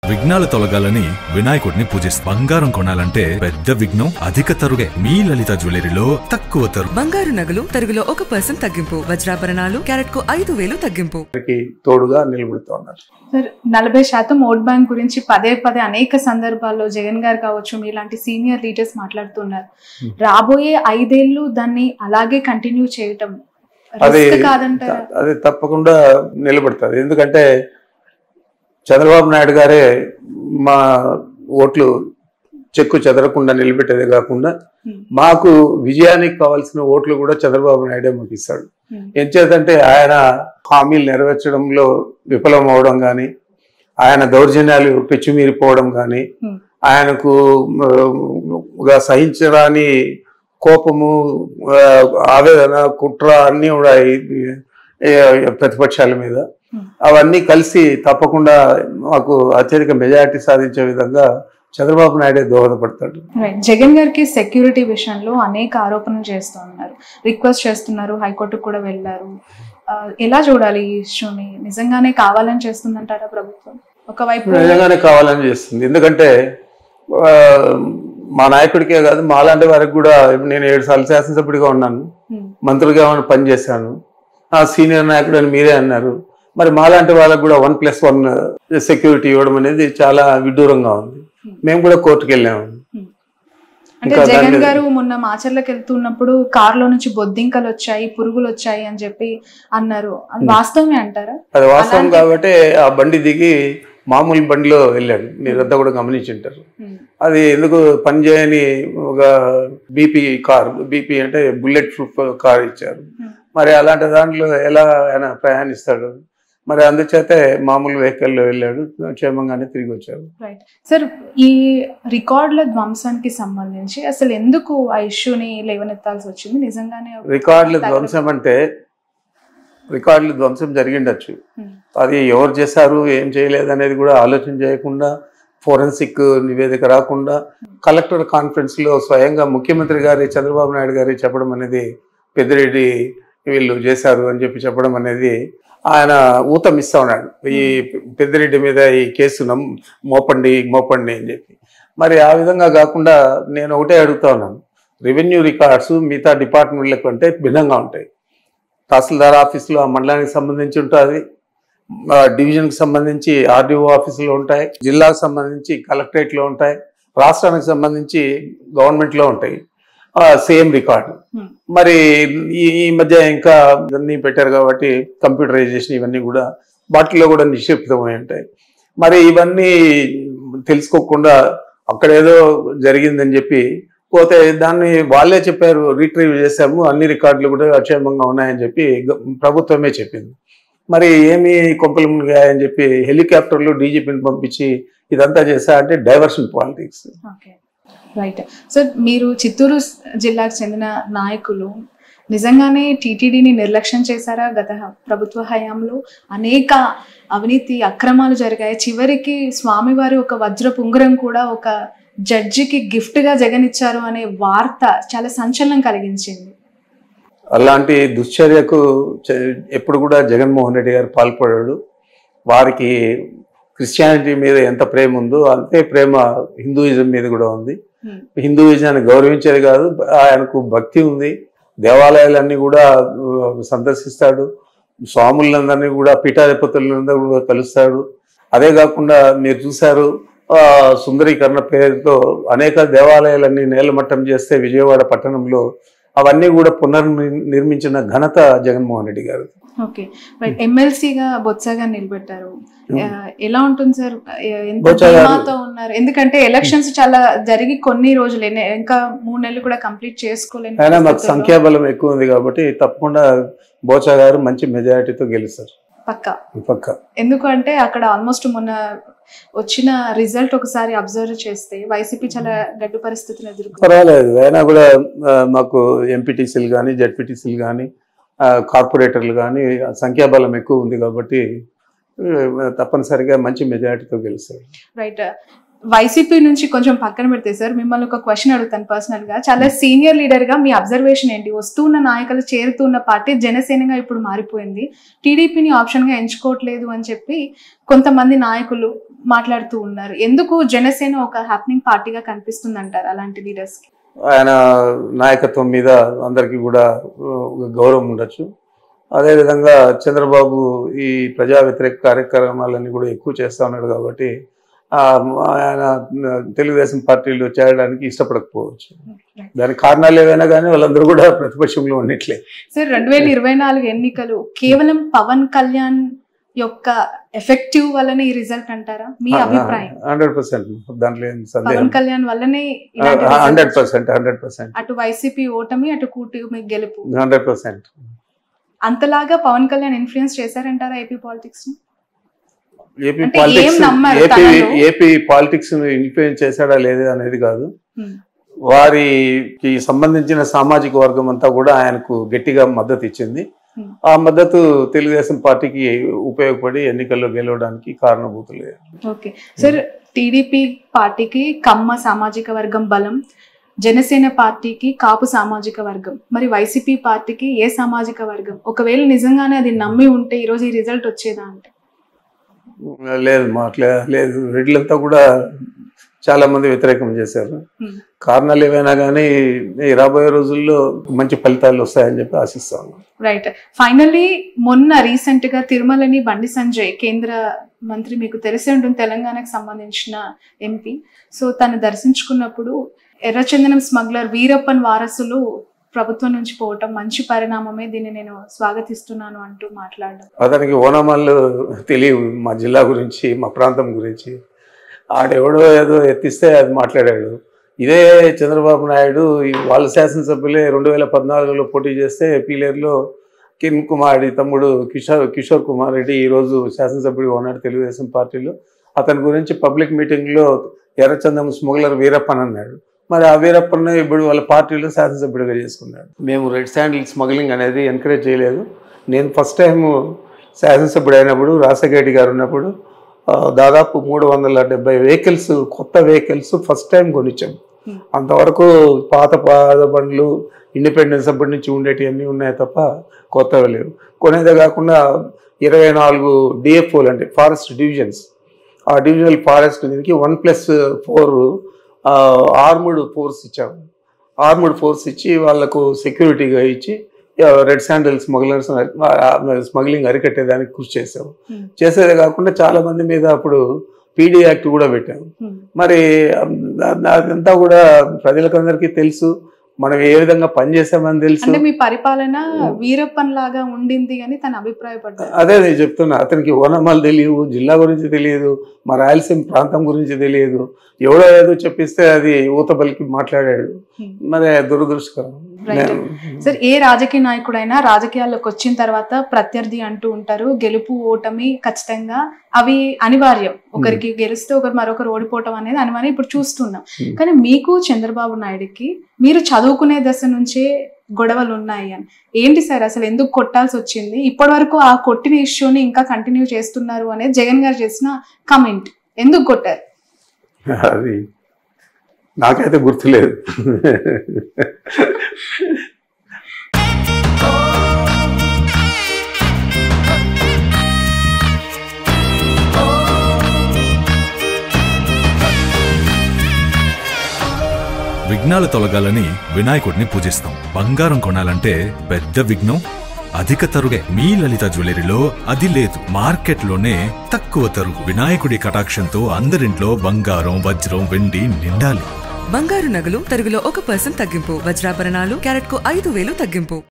విఘ్నాలు తొలగాలని వినాయకుడిని పూజిస్తారు. బంగారం కొనాలంటే పెద్ద విఘ్నం అధిక తరుగే. మీ లలిత జ్యువెలరీలో తక్కువ తరుగు. బంగారు నగలు తరుగులో 1% తగ్గింపు. వజ్రాభరణాలు క్యారెట్ కు 5,000 తగ్గింపు. తోడుగా నిలబడుతున్నారు. సార్ 40% ఓట్ బ్యాంక్ గురించి పదే అనేక సందర్భాల్లో జగన్ గారు కావచ్చు మీలాంటి సీనియర్ లీడర్స్ మాట్లాడుతున్నారు. రాబోయే 5 ఏళ్ళు దాన్ని అలాగే కంటిన్యూ చేయటం కాదంటారా? అది తప్పకుండా నిలబడుతుంది. ఎందుకంటే చంద్రబాబు నాయుడు గారే మా ఓట్లు చెక్కు చెదరకుండా నిలబెట్టేదే కాకుండా మాకు విజయానికి కావాల్సిన ఓట్లు కూడా చంద్రబాబు నాయుడే మాకు ఇస్తాడు. ఎంచేతంటే ఆయన హామీలు నెరవేర్చడంలో విఫలం అవడం కానీ, ఆయన దౌర్జన్యాలు పెచ్చుమీరిపోవడం కానీ, ఆయనకు సహించరాని కోపము, ఆవేదన, కుట్ర అన్నీ కూడా ప్రతిపక్షాల మీద అవన్నీ కలిసి తప్పకుండా మాకు అత్యధిక మెజారిటీ సాధించే విధంగా చంద్రబాబు నాయుడే దోహదపడతాడు. జగన్ గారికి సెక్యూరిటీ విషయంలో అనేక ఆరోపణలు చేస్తూ ఉన్నారు, రిక్వెస్ట్ చేస్తున్నారు, హైకోర్టుకు కూడా వెళ్ళారు. ఎలా చూడాలి ఈ ఇష్యూని? నిజంగానే కావాలని చేస్తుందంటారా ప్రభుత్వం? ఒకవైపు నిజంగానే కావాలని చేస్తుంది. ఎందుకంటే మా నాయకుడికే కాదు, మాలాంటి వారికి కూడా, నేను 7 సార్లు శాసనసభ్యుడిగా ఉన్నాను, మంత్రులుగా పనిచేశాను, ఆ సీనియర్ నాయకుడు అని మీరే అన్నారు. మరి మాలాంటి వాళ్ళకు కూడా 1+1 సెక్యూరిటీ ఇవ్వడం అనేది చాలా విడ్డూరంగా ఉంది. మేము కూడా కోర్టుకు వెళ్ళాము. అంటే జగన్ గారు మొన్న మాచర్లకు వెళ్తున్నప్పుడు కారులో నుంచి బొద్దింకలు వచ్చాయి, పురుగులు వచ్చాయి అని చెప్పి అన్నారు. అది వాస్తవమే అంటారా? అది వాస్తవం కాబట్టి ఆ బండి దిగి మామూలు బండిలో వెళ్ళాడు. మీరంతా కూడా గమనించుంటారు. అది ఎందుకు పనిచేయని ఒక బీపీ అంటే బుల్లెట్ ప్రూఫ్ కార్ ఇచ్చారు. మరి అలాంటి దాంట్లో ఎలా ఆయన ప్రయాణిస్తాడు? మరి అందుచేతే మామూలు వెహికల్లో వెళ్ళాడు, క్షేమంగానే తిరిగి వచ్చాడు. రైట్ సార్, ఈ రికార్డుల ధ్వంసానికి సంబంధించి అసలు ఎందుకు ఆ ఇష్యూని లేవనెత్తాల్సి వచ్చింది? నిజంగానే రికార్డుల ధ్వంసం అంటే రికార్డుల ధ్వంసం జరిగిండొచ్చు, అది ఎవరు చేశారు ఏం చేయలేదు అనేది కూడా ఆలోచన చేయకుండా, ఫోరెన్సిక్ నివేదిక రాకుండా, కలెక్టర్ కాన్ఫరెన్స్లో స్వయంగా ముఖ్యమంత్రి గారి చంద్రబాబు నాయుడు గారి చెప్పడం అనేది పెద్దిరెడ్డి వీళ్ళు చేశారు అని చెప్పడం అనేది ఆయన ఊతం ఇస్తా ఉన్నాడు. ఈ పెద్దిరెడ్డి మీద ఈ కేసు మోపండి అని చెప్పి. మరి ఆ విధంగా కాకుండా నేను ఒకటే అడుగుతా ఉన్నాను, రెవెన్యూ రికార్డ్స్ మిగతా డిపార్ట్మెంట్ల కంటే భిన్నంగా ఉంటాయి. తహసీల్దార్ ఆఫీసులో ఆ మండలానికి సంబంధించి ఉంటుంది, డివిజన్కి సంబంధించి ఆర్డీఓ ఆఫీసులో ఉంటాయి, జిల్లాకు సంబంధించి కలెక్టరేట్లో ఉంటాయి, రాష్ట్రానికి సంబంధించి గవర్నమెంట్లో ఉంటాయి, సేమ్ రికార్డు. మరి ఈ మధ్య ఇంకా ఇవన్నీ పెట్టారు కాబట్టి కంప్యూటరైజేషన్ ఇవన్నీ కూడా వాటిలో కూడా నిక్షిప్తమై ఉంటాయి. మరి ఇవన్నీ తెలుసుకోకుండా అక్కడేదో జరిగిందని చెప్పి పోతే దాన్ని వాళ్ళే చెప్పారు, రీట్రీవ్ చేశాము, అన్ని రికార్డులు కూడా అక్షేమంగా ఉన్నాయని చెప్పి ప్రభుత్వమే చెప్పింది. మరి ఏమి కొంపలు మునిగాయని చెప్పి హెలికాప్టర్లు డీజీపీని పంపించి ఇదంతా చేశా అంటే డైవర్షన్ పాలిటిక్స్. రైట్ సార్, మీరు చిత్తూరు జిల్లాకు చెందిన నాయకులు నిజంగానే టీటీడీని నిర్లక్ష్యం చేశారా? గత ప్రభుత్వ హయాంలో అనేక అవినీతి అక్రమాలు జరిగాయి. చివరికి స్వామివారి ఒక వజ్రపు ఉంగరం కూడా ఒక జడ్జికి గిఫ్ట్గా జగన్ ఇచ్చారు అనే వార్త చాలా సంచలనం కలిగించింది. అలాంటి దుశ్చర్యకు ఎప్పుడు కూడా జగన్మోహన్ రెడ్డి గారు పాల్పడాడు. వారికి క్రిస్టియానిటీ మీద ఎంత ప్రేమ ఉందో అంతే ప్రేమ హిందూయిజం మీద కూడా ఉంది. హిందూయిజాన్ని గౌరవించేది కాదు, ఆయనకు భక్తి ఉంది. దేవాలయాలన్నీ కూడా సందర్శిస్తాడు, స్వాములందరినీ కూడా పీఠాధిపతులందరూ కూడా కలుస్తాడు. అదే కాకుండా మీరు చూశారు, సుందరీకరణ పేరుతో అనేక దేవాలయాలన్నీ నేలమట్టం చేస్తే విజయవాడ పట్టణంలో అవన్నీ కూడా పునర్నిర్మించిన ఘనత జగన్మోహన్ రెడ్డి గారు. ఓకే, ఎమ్మెల్సీగా బొత్సగా నిలబెట్టారు. ఎలా ఉంటుంది సార్? ఉన్నారు ఎందుకంటే ఎలక్షన్స్ చాలా జరిగి కొన్ని రోజులు, ఇంకా 3 నెలలు కూడా కంప్లీట్ చేసుకోలేదు. అయినా మాకు సంఖ్యాబలం ఎక్కువ ఉంది కాబట్టి తప్పకుండా బోచా గారు మంచి మెజారిటీతో గెలుస్తారు పక్క. ఎందుకంటే అక్కడ ఆల్మోస్ట్ మొన్న వచ్చిన రిజల్ట్ ఒకసారి అబ్జర్వ్ చేస్తే వైసీపీ చాలా గడ్డు పరిస్థితులు ఎదుర్కొంది. పర్వాలేదు, అయినా కూడా మాకు ఎంపీటీసీలు కానీ జెడ్పీటీసీలు కానీ కార్పొరేటర్లు కానీ సంఖ్యాబలం ఎక్కువ ఉంది కాబట్టి తప్పనిసరిగా మంచి మెజారిటీతో గెలుస్తారు. రైట్, వైసీపీ నుంచి కొంచెం పక్కన పెడితే సార్, మిమ్మల్ని ఒక క్వశ్చన్ అడుగుతాను పర్సనల్ గా. చాలా సీనియర్ లీడర్ గా మీ అబ్జర్వేషన్ ఏంటి? వస్తున్న నాయకులు చేరుతున్న పార్టీ జనసేనగా ఇప్పుడు మారిపోయింది, టీడీపీని ఆప్షన్ గా ఎంచుకోవట్లేదు అని చెప్పి కొంతమంది నాయకులు మాట్లాడుతూ ఉన్నారు. ఎందుకు జనసేన ఒక హ్యాపెనింగ్ పార్టీగా కనిపిస్తుంది అంటారు అలాంటి లీడర్స్ కి? ఆయన నాయకత్వం మీద అందరికీ కూడా గౌరవం ఉండొచ్చు. అదేవిధంగా చంద్రబాబు ఈ ప్రజా వ్యతిరేక కార్యక్రమాలన్నీ కూడా ఎక్కువ చేస్తూ ఉన్నాడు కాబట్టి ఆయన తెలుగుదేశం పార్టీలో చేరడానికి ఇష్టపడకపోవచ్చు. దానికి కారణాలు ఏవైనా కానీ వాళ్ళందరూ కూడా ప్రతిపక్షంలో ఉన్నట్లే. సార్ 2024 ఎన్నికలు కేవలం పవన్ కళ్యాణ్ యొక్క ఎఫెక్టివ్ వల్లనే ఈ రిజల్ట్ అంటారా? మీ అభిప్రాయం? 100%. దాంట్లో పవన్ కళ్యాణ్ వల్లనే 100%. అటు వైసీపీ ఓటమి, అటు కూటమి గెలుపు 100%. అంతలాగా పవన్ కళ్యాణ్ ఇన్ఫ్లుయెన్స్ చేశారంటారా AP politics? AP politics influence చేశాడా లేదా అనేది కాదు, వారికి సంబంధించిన సామాజిక వర్గం అంతా కూడా ఆయనకు గట్టిగా మద్దతు ఇచ్చింది. ఆ మద్దతు తెలుగుదేశం పార్టీకి ఉపయోగపడి ఎన్నికల్లో గెలవడానికి కారణభూతులే. ఓకే సార్, టీడీపీ పార్టీకి కమ్మ సామాజిక వర్గం బలం, జనసేన పార్టీకి కాపు సామాజిక వర్గం, మరి వైసీపీ పార్టీకి ఏ సామాజిక వర్గం? ఒకవేళ నిజంగానే అది నమ్మి ఉంటే ఈరోజు ఈ రిజల్ట్ వచ్చేదా అంటే? లేదు, లేదు. రెడ్లంతా కూడా చాలా మంది వ్యతిరేకం చేశారు. కారణాలు ఏవైనా కానీ రాబోయే రోజుల్లో మంచి ఫలితాలు వస్తాయని చెప్పి ఆశిస్తాను. రైట్. ఫైనల్లీ మొన్న రీసెంట్ గా తిరుమలని బండి సంజయ్, కేంద్ర మంత్రి, మీకు తెలిసి ఉంటుంది, తెలంగాణకు సంబంధించిన ఎంపీ. సో తను దర్శించుకున్నప్పుడు ఎర్రచందనం స్మగ్లర్ వీరప్పన్ వారసులు ప్రభుత్వం నుంచి పోవటం మంచి పరిణామమే, దీన్ని నేను స్వాగతిస్తున్నాను అంటూ మాట్లాడడం. అతనికి ఓనమాలు తెలియవు మా జిల్లా గురించి, మా ప్రాంతం గురించి. ఆడెవడో ఏదో ఎత్తిస్తే అది మాట్లాడాడు. ఇదే చంద్రబాబు నాయుడు వాళ్ళ శాసనసభ్యులే 2014లో పోటీ చేస్తే పీలేరులో కిరణ్ కుమార్ రెడ్డి తమ్ముడు కిషోర్ కుమార్ రెడ్డి ఈరోజు శాసనసభ్యుడిగా ఉన్నాడు తెలుగుదేశం పార్టీలో. అతని గురించి పబ్లిక్ మీటింగ్లో ఎర్రచందనం స్మగ్లర్ వీరప్పన్ అన్నాడు. మరి ఆ వీరప్పన్ ఇప్పుడు వాళ్ళ పార్టీలో శాసనసభ్యుడిగా చేసుకున్నాడు. మేము రెడ్ శాండిల్ స్మగ్లింగ్ అనేది ఎంకరేజ్ చేయలేదు. నేను ఫస్ట్ టైం శాసనసభ్యుడు అయినప్పుడు రాజశేఖర గారు ఉన్నప్పుడు దాదాపు 370 వెహికల్స్, కొత్త వెహికల్స్ ఫస్ట్ టైం కొనిచ్చాం. అంతవరకు పాత బండ్లు ఇండిపెండెన్స్ అప్పటి నుంచి ఉండేటివన్నీ ఉన్నాయి తప్ప కొత్తవి లేవు. కొనేదే కాకుండా 24 డిఎఫ్ఓలు అంటే ఫారెస్ట్ డివిజన్స్, ఆ డివిజనల్ ఫారెస్ట్ దీనికి 1+4 ఆర్మ్డ్ ఫోర్స్ ఇచ్చాము. ఆర్మ్డ్ ఫోర్స్ ఇచ్చి వాళ్లకు సెక్యూరిటీగా ఇచ్చి రెడ్ శాండిల్ స్మగ్లింగ్ అరికట్టేదానికి కృషి చేసాము. చేసేదే కాకుండా చాలా మంది మీద అప్పుడు పీడీ యాక్ట్ కూడా పెట్టాము. మరి అదంతా కూడా ప్రజలకందరికీ తెలుసు, మనం ఏ విధంగా పనిచేసామని తెలుసు. అంటే మీ పరిపాలన వీరప్పన్ లాగా ఉండింది అని తన అభిప్రాయపడ్డారు. అదే నేను చెప్తున్నా, అతనికి ఓనమాలు తెలియదు, జిల్లా గురించి తెలియదు, మా రాయలసీమ ప్రాంతం గురించి తెలియదు. ఎవడో ఏదో చెప్పిస్తే అది ఊతబలికి మాట్లాడాడు. మరి దురదృష్టకరం. సార్, ఏ రాజకీయ నాయకుడైనా రాజకీయాల్లోకి వచ్చిన తర్వాత ప్రత్యర్థి అంటూ ఉంటారు. గెలుపు ఓటమి ఖచ్చితంగా అవి అనివార్యం. ఒకరికి గెలిస్తే మరొకరు ఓడిపోవటం అనేది అనివార్యం, ఇప్పుడు చూస్తున్నాం. కానీ మీకు చంద్రబాబు నాయుడుకి మీరు చదువుకునే దశ నుంచే గొడవలు ఉన్నాయి అని ఏంటి సార్? అసలు ఎందుకు కొట్టాల్సి వచ్చింది? ఇప్పటి వరకు ఆ కొట్టిన ఇష్యూని ఇంకా కంటిన్యూ చేస్తున్నారు అనేది జగన్ గారు చేసిన కమెంట్. ఎందుకు కొట్టారు? అది నాకైతే గుర్తులేదు. విఘ్నాలు తొలగాలని వినాయకుడిని పూజిస్తాం. బంగారం కొనాలంటే పెద్ద విఘ్నం అధిక తరుగే. మీ లలిత జ్యువెలరీలో అది లేదు. మార్కెట్లోనే తక్కువ తరుగు. వినాయకుడి కటాక్షంతో అందరింట్లో బంగారం, వజ్రం, వెండి నిండాలి. బంగారు నగలు తరుగులో 1% తగ్గింపు. వజ్రాభరణాలు క్యారెట్కు 5,000 తగ్గింపు.